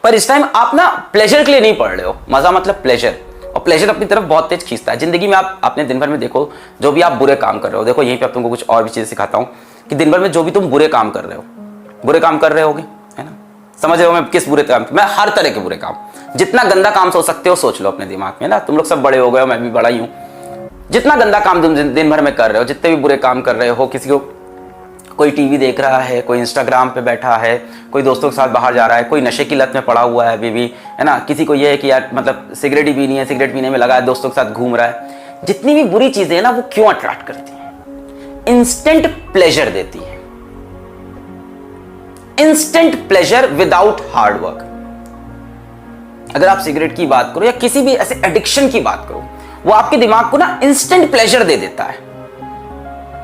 पर इस टाइम आप ना प्लेजर के लिए नहीं पढ़ रहे हो, मजा मतलब प्लेजर, और प्लेजर अपनी तरफ बहुत तेज खींचता है। जिंदगी में आप अपने दिन भर में देखो जो भी आप बुरे काम कर रहे हो, देखो यहीं पे तुमको कुछ और भी चीजें सिखाता हूँ कि दिन भर में जो भी तुम बुरे काम कर रहे हो, बुरे काम कर रहे होगे, है ना, समझ रहे हो मैं किस बुरे काम, मैं हर तरह के बुरे काम, जितना गंदा काम सोच सकते हो सोच लो अपने दिमाग में ना, तुम लोग सब बड़े हो गए हो, मैं भी बड़ा ही हूँ। जितना गंदा काम तुम दिन भर में कर रहे हो, जितने भी बुरे काम कर रहे हो, किसी को कोई टीवी देख रहा है, कोई इंस्टाग्राम पे बैठा है, कोई दोस्तों के साथ बाहर जा रहा है, कोई नशे की लत में पड़ा हुआ है अभी भी, है ना, किसी को ये है कि यार मतलब सिगरेट ही पीनी है, सिगरेट पीने में लगा है, दोस्तों के साथ घूम रहा है। जितनी भी बुरी चीजें हैं ना वो क्यों अट्रैक्ट करती हैं? इंस्टेंट प्लेजर देती है, instant pleasure without hard work. अगर आप सिगरेट की बात करो या किसी भी ऐसे एडिक्शन की बात करो, वो आपके दिमाग को ना इंस्टेंट प्लेजर दे देता है।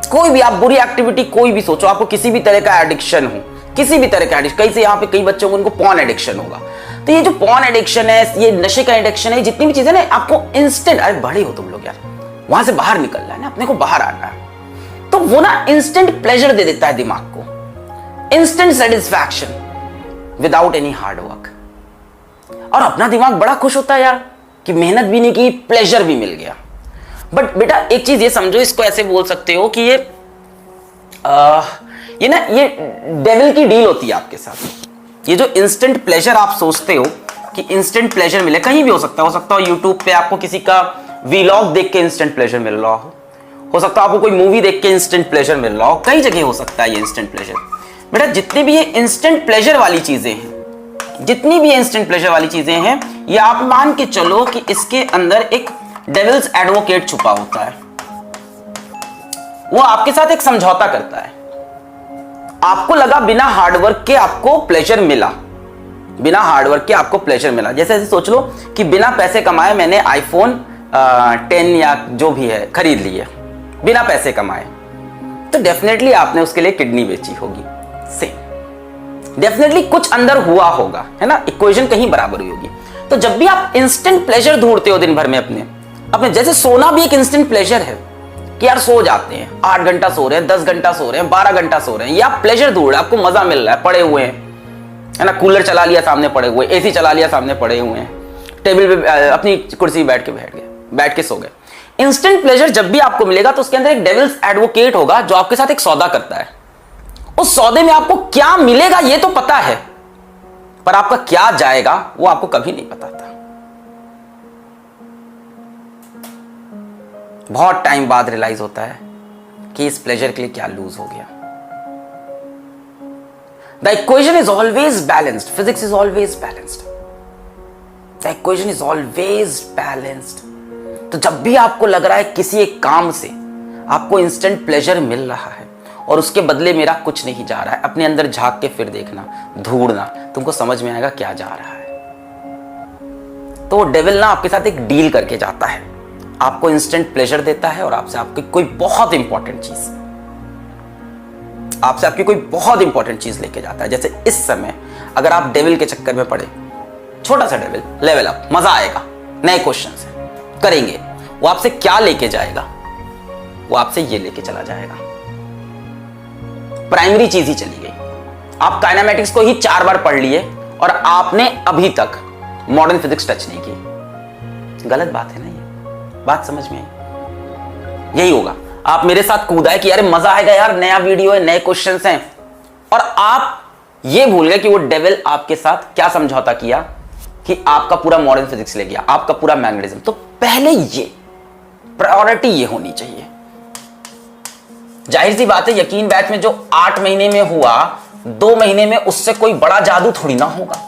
कोई भी आप बुरी एक्टिविटी कोई भी सोचो, आपको किसी भी तरह का एडिक्शन हो, किसी भी तरह का एडिक्शन, कई से यहाँ पे कई बच्चों को उनको पॉर्न एडिक्शन होगा, तो ये जो पॉर्न एडिक्शन है, ये नशे का एडिक्शन है, जितनी भी चीजें ना आपको इंस्टेंट, अरे बड़े हो तुम लोग यार, वहां से बाहर निकलना है ना, अपने को बाहर आना है, तो वो ना इंस्टेंट प्लेजर दे देता है दिमाग को, instant satisfaction without any hard work. और अपना दिमाग बड़ा खुश होता है यार कि मेहनत भी नहीं की, प्लेजर भी मिल गया। बट बेटा एक चीज ये समझो, इसको ऐसे बोल सकते हो कि ये डेविल की डील होती है आपके साथ। ये जो इंस्टेंट प्लेजर आप सोचते हो कि इंस्टेंट प्लेजर मिले, कहीं भी हो सकता हो यूट्यूब पे आपको किसी का वीलॉग देख के इंस्टेंट प्लेजर मिल रहा हो सकता है आपको कोई मूवी देख के इंस्टेंट प्लेजर मिल रहा हो, कई जगह हो सकता है ये इंस्टेंट प्लेजर। बेटा जितनी भी ये इंस्टेंट प्लेजर वाली चीजें हैं, जितनी भी इंस्टेंट प्लेजर वाली चीजें हैं, ये आप मान के चलो कि इसके अंदर एक डेविल्स एडवोकेट छुपा होता है। वो आपके साथ एक समझौता करता है। आपको लगा बिना हार्डवर्क के आपको प्लेजर मिला, बिना हार्डवर्क के आपको प्लेजर मिला। जैसे ऐसे सोच लो कि बिना पैसे कमाए मैंने आईफोन 10 या जो भी है खरीद लिया, बिना पैसे कमाए, तो डेफिनेटली आपने उसके लिए किडनी बेची होगी। सेम डेफिनेटली कुछ अंदर हुआ होगा, है ना, इक्वेशन कहीं बराबर हुई होगी। तो जब भी आप इंस्टेंट प्लेजर ढूंढते हो दिन भर में अपने जैसे सोना भी एक इंस्टेंट प्लेजर है कि यार सो जाते हैं, 8 घंटा सो रहे हैं, 10 घंटा सो रहे हैं, 12 घंटा सो रहे हैं, ये आप प्लेजर ढूंढ रहे हैं, आपको मजा मिल रहा है, पड़े हुए हैं, है ना, कूलर चला लिया सामने पड़े हुए, एसी चला लिया सामने पड़े हुए हैं, टेबल पे अपनी कुर्सी बैठ गए, बैठ के सो गए। इंस्टेंट प्लेजर जब भी आपको मिलेगा तो उसके अंदर एक डेविल्स एडवोकेट होगा जो आपके साथ एक सौदा करता है। उस सौदे में आपको क्या मिलेगा ये तो पता है, पर आपका क्या जाएगा वो आपको कभी नहीं पता था। बहुत टाइम बाद रियलाइज होता है कि इस प्लेजर के लिए क्या लूज हो गया। The equation is always balanced, physics is always balanced, the equation is always balanced. तो जब भी आपको लग रहा है किसी एक काम से आपको इंस्टेंट प्लेजर मिल रहा है और उसके बदले मेरा कुछ नहीं जा रहा है, अपने अंदर झांक के फिर देखना, ढूंढना, तुमको समझ में आएगा क्या जा रहा है। तो वो डेविल ना आपके साथ एक डील करके जाता है, आपको इंस्टेंट प्लेजर देता है और आपसे आपकी कोई बहुत इंपॉर्टेंट चीज लेके जाता है। जैसे इस समय अगर आप डेविल के चक्कर में पड़े, छोटा सा डेविल, लेवल अप, मजा आएगा, नए क्वेश्चन करेंगे, वो आपसे क्या लेके जाएगा? वो आपसे ये लेके चला जाएगा, प्राइमरी चीज ही चली गई। आप काइनेमैटिक्स को ही 4 बार पढ़ लिए और आपने अभी तक मॉडर्न फिजिक्स टच नहीं की। गलत बात है ना, ये बात समझ में आई? यही होगा, आप मेरे साथ कूदा है कि यार मजा आएगा यार, नया वीडियो है, नए क्वेश्चंस हैं, और आप ये भूल गए कि वो डेविल आपके साथ क्या समझौता किया कि आपका पूरा मॉडर्न फिजिक्स ले गया, आपका पूरा मैग्नेटिज्म। तो पहले ये प्रायोरिटी ये होनी चाहिए। जाहिर सी बात है, यकीन बैच में जो 8 महीने में हुआ, 2 महीने में उससे कोई बड़ा जादू थोड़ी ना होगा।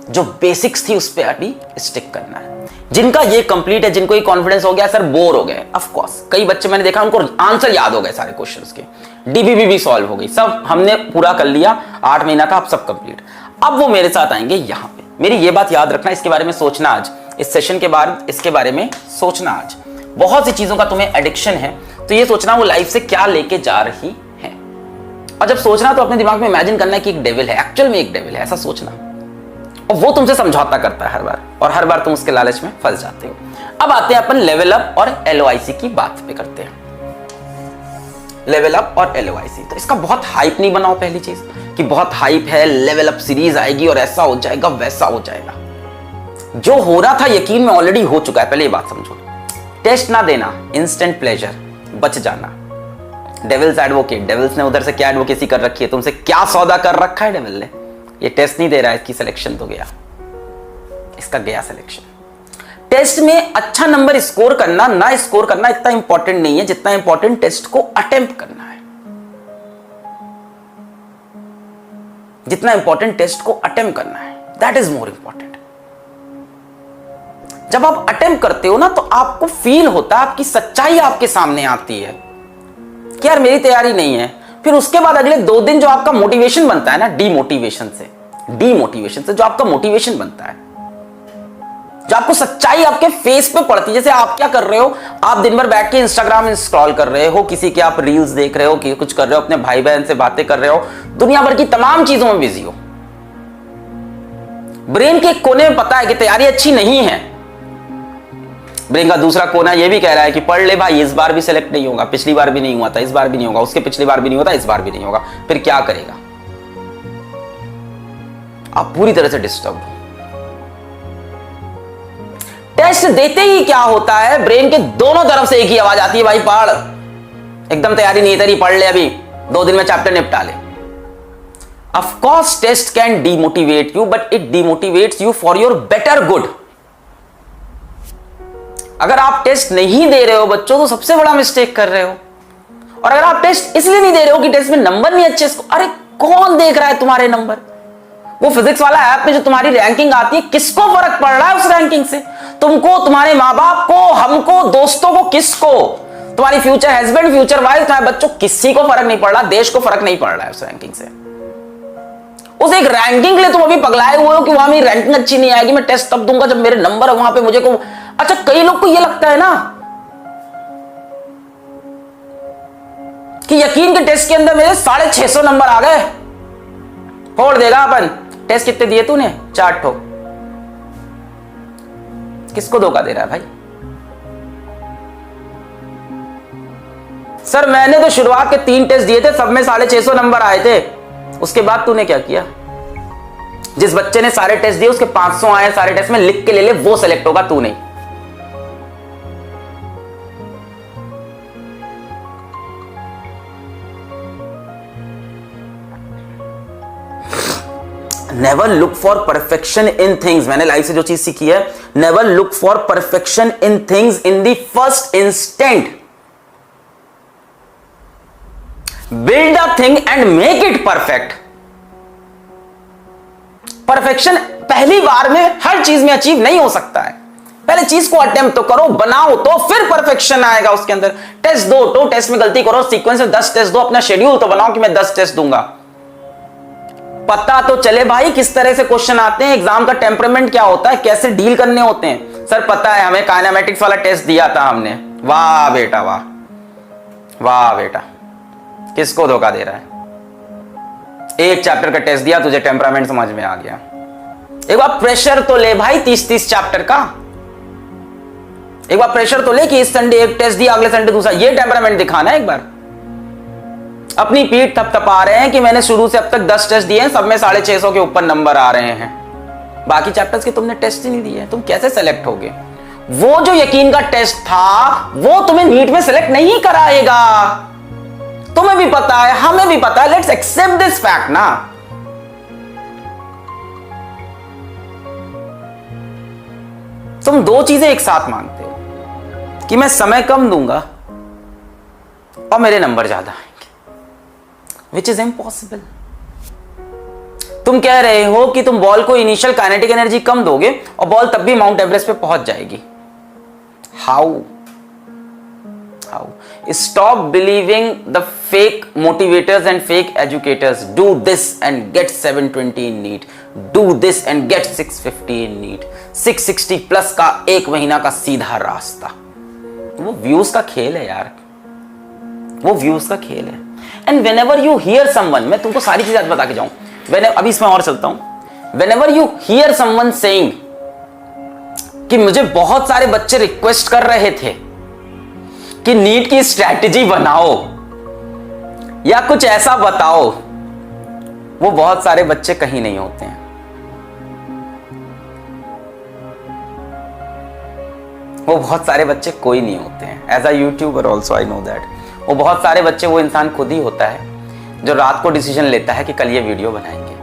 जो बेसिक्स थी उस पर अभी स्टिक करना है। जिनका ये कंप्लीट है, जिनको ये कॉन्फिडेंस हो गया, सर बोर हो गए, ऑफ कोर्स कई बच्चे मैंने देखा उनको आंसर याद हो गए सारे क्वेश्चंस के, डीबीबी भी सॉल्व हो गई, सब हमने पूरा कर लिया, 8 महीना था, अब सब कंप्लीट। अब वो मेरे साथ आएंगे यहां पे। मेरी ये बात याद रखना, इसके बारे में सोचना आज, इस सेशन के बाद इसके बारे में सोचना आज। बहुत सी चीजों का तुम्हें एडिक्शन है, तो ये सोचना वो लाइफ से क्या लेके जा रही है। और जब सोचना तो अपने दिमाग में इमेजिन करना कि एक डेविल है, एक्चुअल में एक डेविल है, ऐसा सोचना, और वो तुमसे समझौता करता है हर बार, और हर बार तुम उसके लालच में फंस जाते हो। अब आते हैं अपन लेवल अप और LOIC की बात पे करते हैं। लेवल अप और LOIC। तो इसका बहुत हाइप नहीं बनाओ, पहली चीज कि बहुत हाइप है, लेवल अप सीरीज आएगी और ऐसा हो जाएगा वैसा हो जाएगा। जो हो रहा था यकीन में ऑलरेडी हो चुका है, पहले ये बात समझो। टेस्ट ना देना, इंस्टेंट प्लेजर, बच जाना। डेविल्स एडवोकेट, डेविल्स ने उधर से क्या एडवोकेसी कर रखी है, तुमसे क्या सौदा कर रखा है डेविल ने। ये टेस्ट नहीं दे रहा है, इसकी सिलेक्शन तो गया, इसका गया सिलेक्शन। टेस्ट में अच्छा नंबर स्कोर करना ना स्कोर करना इतना इंपॉर्टेंट नहीं है जितना इंपॉर्टेंट टेस्ट को अटेम्प्ट करना है। जितना इंपॉर्टेंट टेस्ट को अटेम्प्ट करना है, दैट इज मोर इंपॉर्टेंट। जब आप अटेम्प्ट करते हो ना तो आपको फील होता है, आपकी सच्चाई आपके सामने आती है कि यार मेरी तैयारी नहीं है। फिर उसके बाद अगले 2 दिन जो आपका मोटिवेशन बनता है ना, डीमोटिवेशन से जो आपका मोटिवेशन बनता है, जो आपको सच्चाई आपके फेस पे पड़ती है। जैसे आप क्या कर रहे हो, आप दिन भर बैठ के इंस्टाग्राम स्क्रॉल कर रहे हो, किसी के आप रील्स देख रहे हो, कि कुछ कर रहे हो, अपने भाई बहन से बातें कर रहे हो, दुनिया भर की तमाम चीजों में बिजी हो। ब्रेन के कोने में पता है कि तैयारी अच्छी नहीं है। ब्रेन का दूसरा कोना ये भी कह रहा है कि पढ़ ले भाई, इस बार भी सिलेक्ट नहीं होगा, पिछली बार भी नहीं हुआ था, इस बार भी नहीं होगा, उसके पिछली बार भी नहीं होता, इस बार भी नहीं होगा। फिर क्या करेगा? आप पूरी तरह से डिस्टर्ब हो। टेस्ट देते ही क्या होता है, ब्रेन के दोनों तरफ से एक ही आवाज आती है, भाई पढ़, एकदम तैयारी नहीं तेरी, पढ़ ले, अभी 2 दिन में चैप्टर निपटा ले। Of course test can demotivate you, but it demotivates you for your better good. अगर आप टेस्ट नहीं दे रहे हो बच्चों तो सबसे बड़ा मिस्टेक कर रहे हो। और अगर आप टेस्ट इसलिए नहीं दे रहे हो कि टेस्ट में नंबर नहीं अच्छे, अरे कौन देख रहा है तुम्हारे नंबर? वो फिजिक्स वाला ऐप में जो तुम्हारी रैंकिंग आती है, किसको फर्क पड़ रहा है उस रैंकिंग से? तुमको, तुम्हारे माँ बाप को, हमको, दोस्तों को, किसको? तुम्हारी फ्यूचर हस्बैंड, फ्यूचर वाइफ, तुम्हारे बच्चों, किसी को फर्क नहीं पड़ रहा, देश को फर्क नहीं पड़ रहा है उस रैंकिंग से। उस एक रैंकिंग के लिए तुम अभी पगलाए हुए हो कि वहां मेरी रैंकिंग अच्छी नहीं आएगी, मैं टेस्ट तब दूंगा जब मेरे नंबर वहां पे मुझे को। अच्छा, कई लोग को यह लगता है ना कि यकीन के टेस्ट के अंदर मेरे 650 नंबर आ गए, फोड़ देगा अपन। टेस्ट कितने दिए तूने? 4 ठो। किसको धोखा दे रहा है भाई? सर मैंने तो शुरुआत के 3 टेस्ट दिए थे, सब में 650 नंबर आए थे। उसके बाद तूने क्या किया? जिस बच्चे ने सारे टेस्ट दिए उसके 500 आए सारे टेस्ट में, लिख के ले ले, वो सेलेक्ट होगा, तू नहीं। Never look for perfection in things. मैंने लाइफ से जो चीज सीखी है, never look for perfection in things in the first instant. Build a thing and make it perfect. Perfection पहली बार में हर चीज में अचीव नहीं हो सकता है। पहले चीज को अटेम्प्ट तो करो, बनाओ, तो फिर परफेक्शन आएगा उसके अंदर। टेस्ट दो, तो टेस्ट में गलती करो, सीक्वेंस में 10 टेस्ट दो, अपना शेड्यूल तो बनाओ कि मैं 10 टेस्ट दूंगा। पता तो चले भाई किस तरह से क्वेश्चन आते हैं, एग्जाम का टेम्परामेंट क्या होता है, कैसे डील करने होते हैं। सर पता है, हमें काइनेमेटिक्स वाला टेस्ट दिया था हमने। वाह बेटा वाह, वाह बेटा, किसको धोखा दे रहा है? एक चैप्टर का टेस्ट दिया, तुझे टेम्परामेंट समझ में आ गया। एक बार प्रेशर तो ले भाई 30-30 चैप्टर का। एक बार प्रेशर तो ले कि इस संडे एक टेस्ट दिया, अगले संडे दूसरा। ये टेम्परामेंट दिखाना है एक बार। अपनी पीठ थपथपा रहे हैं कि मैंने शुरू से अब तक 10 टेस्ट दिए हैं, सब में 650 के ऊपर नंबर आ रहे हैं। बाकी चैप्टर्स के तुमने टेस्ट ही नहीं दिए, तुम कैसे सेलेक्ट होगे? वो जो यकीन का टेस्ट था वो तुम्हें नीट में सेलेक्ट नहीं कराएगा। तुम्हें भी पता है, हमें भी पता है। लेट्स एक्सेप्ट दिस फैक्ट ना। तुम 2 चीजें एक साथ मांगते हो कि मैं समय कम दूंगा और मेरे नंबर ज्यादा आएंगे, विच इज इम्पॉसिबल। तुम कह रहे हो कि तुम बॉल को इनिशियल काइनेटिक एनर्जी कम दोगे और बॉल तब भी माउंट एवरेस्ट पे पहुंच जाएगी। How? Stop believing the fake motivators and fake educators. Do this and get 720 in NEET. Do this and get 650 in NEET. 660 plus का 1 महीना का सीधा रास्ता। वो व्यूज का खेल है यार, वो व्यूज का खेल है। And whenever you hear someone, मैं तुमको सारी चीजें बता के जाऊं, अभी इसमें और चलता हूं। Whenever you hear someone saying कि मुझे बहुत सारे बच्चे रिक्वेस्ट कर रहे थे कि नीट की स्ट्रैटेजी बनाओ, या कुछ ऐसा बताओ। वो बहुत सारे बच्चे कहीं नहीं होते हैं। वो बहुत सारे बच्चे कोई नहीं होते हैं। As a YouTuber also I know that. वो बहुत सारे बच्चे, वो इंसान खुद ही होता है जो रात को डिसीजन लेता है कि कल ये वीडियो बनाएंगे,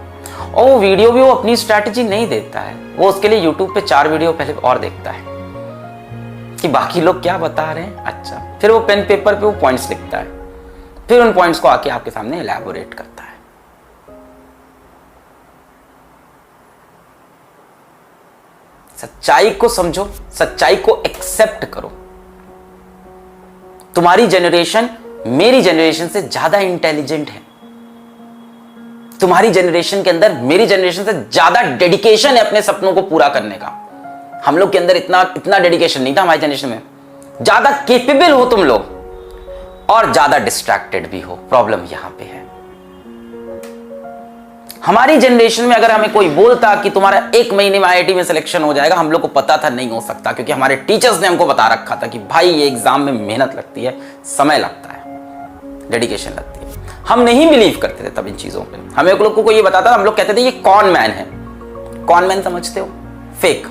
और वो वीडियो भी वो अपनी स्ट्रैटेजी नहीं देता है। वो उसके लिए यूट्यूब पे 4 वीडियो पहले और देखता है कि बाकी लोग क्या बता रहे हैं। अच्छा, फिर वो पेन पेपर पे वो पॉइंट्स लिखता है, फिर उन पॉइंट्स को आके आपके सामने एलैबोरेट करता है। सच्चाई को समझो, सच्चाई को एक्सेप्ट करो। तुम्हारी जनरेशन मेरी जनरेशन से ज्यादा इंटेलिजेंट है। तुम्हारी जनरेशन के अंदर मेरी जनरेशन से ज्यादा डेडिकेशन है अपने सपनों को पूरा करने का। हम लोग के अंदर इतना डेडिकेशन नहीं था हमारी जनरेशन में। ज्यादा केपेबल हो तुम लोग और ज्यादा डिस्ट्रैक्टेड भी हो। प्रॉब्लम यहां पे है। हमारी जनरेशन में अगर हमें कोई बोलता कि तुम्हारा 1 महीने में आईआईटी में सिलेक्शन हो जाएगा, हम लोग को पता था नहीं हो सकता, क्योंकि हमारे टीचर्स ने हमको बता रखा था कि भाई ये एग्जाम में मेहनत लगती है, समय लगता है, डेडिकेशन लगती है। हम नहीं बिलीव करते थे तब इन चीजों पे। हमें लोग को ये बताता था, हम लोग कहते थे ये कॉन मैन है। कॉन मैन समझते हो? फेक,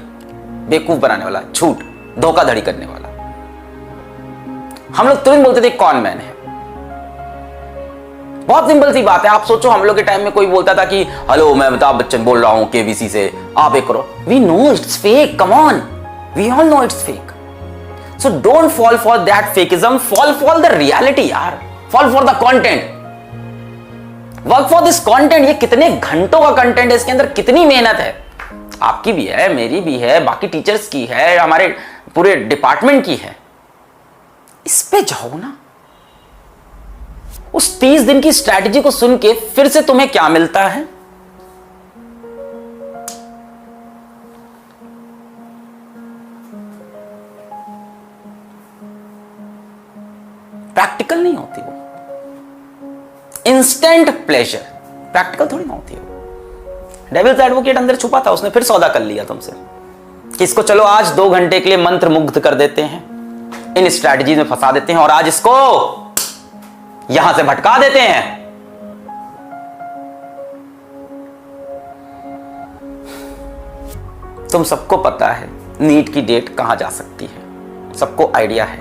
बेवकूफ बनाने वाला, झूठ, धोखाधड़ी करने वाला। हम लोग तुरंत बोलते थे कॉन मैन है। बहुत सिंपल सी बात है। आप सोचो, हम लोग के टाइम में कोई बोलता था कि हेलो मैं अमिताभ बच्चन बोल रहा हूं केबीसी से, आप एक करो। We know it's fake, come on, we all know it's fake. So don't fall for that fakeism, fall for the reality यार, fall for the content, work for this content. ये कितने घंटों का कंटेंट है, इसके अंदर कितनी मेहनत है, आपकी भी है, मेरी भी है, बाकी टीचर्स की है, हमारे पूरे डिपार्टमेंट की है। इस पे जाओ ना। उस 30 दिन की स्ट्रैटेजी को सुन के फिर से तुम्हें क्या मिलता है? प्रैक्टिकल नहीं होती वो। इंस्टेंट प्लेजर प्रैक्टिकल थोड़ी ना होती है। डेविल्स एडवोकेट अंदर छुपा था, उसने फिर सौदा कर लिया तुमसे कि इसको चलो आज 2 घंटे के लिए मंत्र मुग्ध कर देते हैं, इन स्ट्रैटेजी में फंसा देते हैं और आज इसको यहां से भटका देते हैं। तुम सबको पता है नीट की डेट कहां जा सकती है, सबको आइडिया है।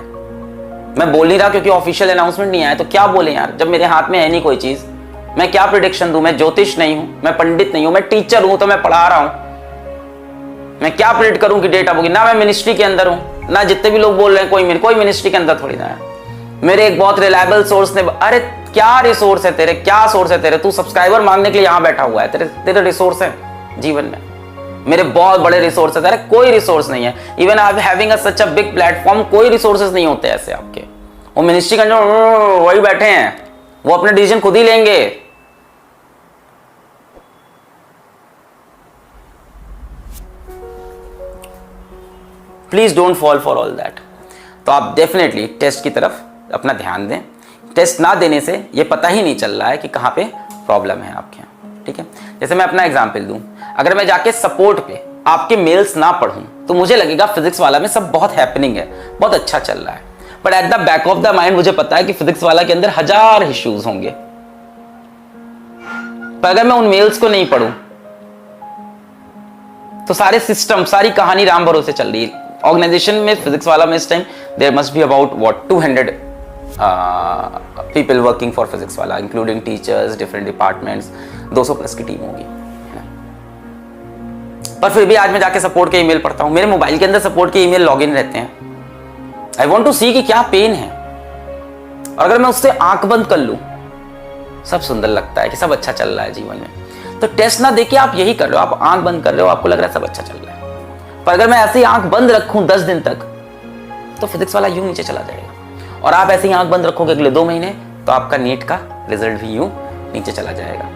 मैं बोल नहीं रहा क्योंकि ऑफिशियल अनाउंसमेंट नहीं आया, तो क्या बोले यार, जब मेरे हाथ में है नहीं कोई चीज। मैं क्या प्रिडिक्शन दूं? मैं ज्योतिष नहीं हूं, मैं पंडित नहीं हूं, मैं टीचर हूं तो मैं पढ़ा रहा हूं। मैं क्या प्रिडिक्ट करूं कि डेट अब होगी? ना मैं मिनिस्ट्री के अंदर हूं, ना जितने भी लोग बोल रहे हैं कोई मिनिस्ट्री के अंदर थोड़ी ना है। मेरे एक बहुत रिलायबल सोर्स ने, अरे क्या रिसोर्स है तेरे, क्या सोर्स है तेरे? तू सब्सक्राइबर मांगने के लिए यहां बैठा हुआ है, तेरे रिसोर्स है जीवन में? मेरे बहुत बड़े रिसोर्स है, तेरे कोई रिसोर्स नहीं है। Even I having such a big platform, कोई रिसोर्सेज नहीं होते ऐसे आपके। वो मिनिस्ट्री के अंदर वही बैठे हैं, वो अपने डिसीजन खुद ही लेंगे। Please don't fall for all that. तो आप डेफिनेटली टेस्ट की तरफ अपना ध्यान दें। टेस्ट ना देने से ये पता ही नहीं चल रहा है कि कहाँ पे प्रॉब्लम है आपके यहाँ, ठीक है? जैसे मैं अपना एग्जांपल दूं, अगर मैं जाके सपोर्ट पे आपके मेल्स ना पढ़ूं तो मुझे लगेगा फिजिक्स वाला में सब बहुत हैपनिंग है, बहुत अच्छा चल रहा है। But at the back of the mind मुझे पता है कि फिजिक्स वाला के अंदर 1000 इश्यूज होंगे। पर अगर मैं उन मेल्स को नहीं पढ़ूं तो सारे सिस्टम, सारी कहानी राम भरोसे चल रही है। ऑर्गेनाइजेशन में फिजिक्स वाला में इस time there must be about 200 people working for Physics Wallah, including teachers, different departments, 200 plus की टीम होगी। पर फिर भी आज मैं जाके सपोर्ट के ईमेल पढ़ता हूं, मेरे मोबाइल के अंदर सपोर्ट के ईमेल लॉगिन रहते हैं। आई वांट टू सी कि क्या पेन है, और अगर मैं उससे आंख बंद कर लूं, सब सुंदर लगता है कि सब अच्छा चल रहा है जीवन में। तो टेस्ट ना देके आप यही कर रहे हो, आप आंख बंद कर रहे हो, आपको लग रहा है सब अच्छा चल रहा है। पर अगर मैं ऐसे ही आंख बंद रखूं 10 दिन तक तो फिजिक्स वाला यूं नीचे चला जाएगा, और आप ऐसे ही आंख बंद रखोगे अगले 2 महीने तो आपका नीट का रिजल्ट भी यूं नीचे चला जाएगा।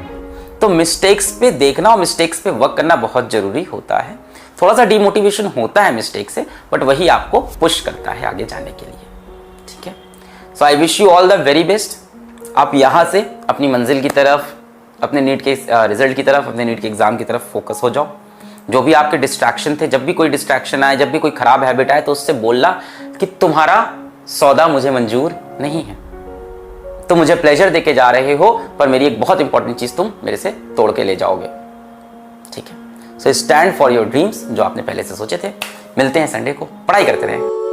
तो मिस्टेक्स पे देखना और मिस्टेक्स पे वर्क करना बहुत जरूरी होता है। थोड़ा सा डिमोटिवेशन होता है मिस्टेक से, बट वही आपको पुश करता है आगे जाने के लिए, ठीक है? So I wish you all the very best. आप यहाँ से अपनी मंजिल की तरफ, अपने नीट के रिजल्ट की तरफ, अपने नीट के एग्जाम की तरफ फोकस हो जाओ। जो भी आपके डिस्ट्रैक्शन थे, जब भी कोई डिस्ट्रैक्शन आए, जब भी कोई खराब हैबिट आए, तो उससे बोलना कि तुम्हारा सौदा मुझे मंजूर नहीं है, तुम मुझे प्लेजर देके जा रहे हो, पर मेरी एक बहुत इंपॉर्टेंट चीज तुम मेरे से तोड़ के ले जाओगे। ठीक है, so stand for your dreams, जो आपने पहले से सोचे थे। मिलते हैं संडे को, पढ़ाई करते रहें।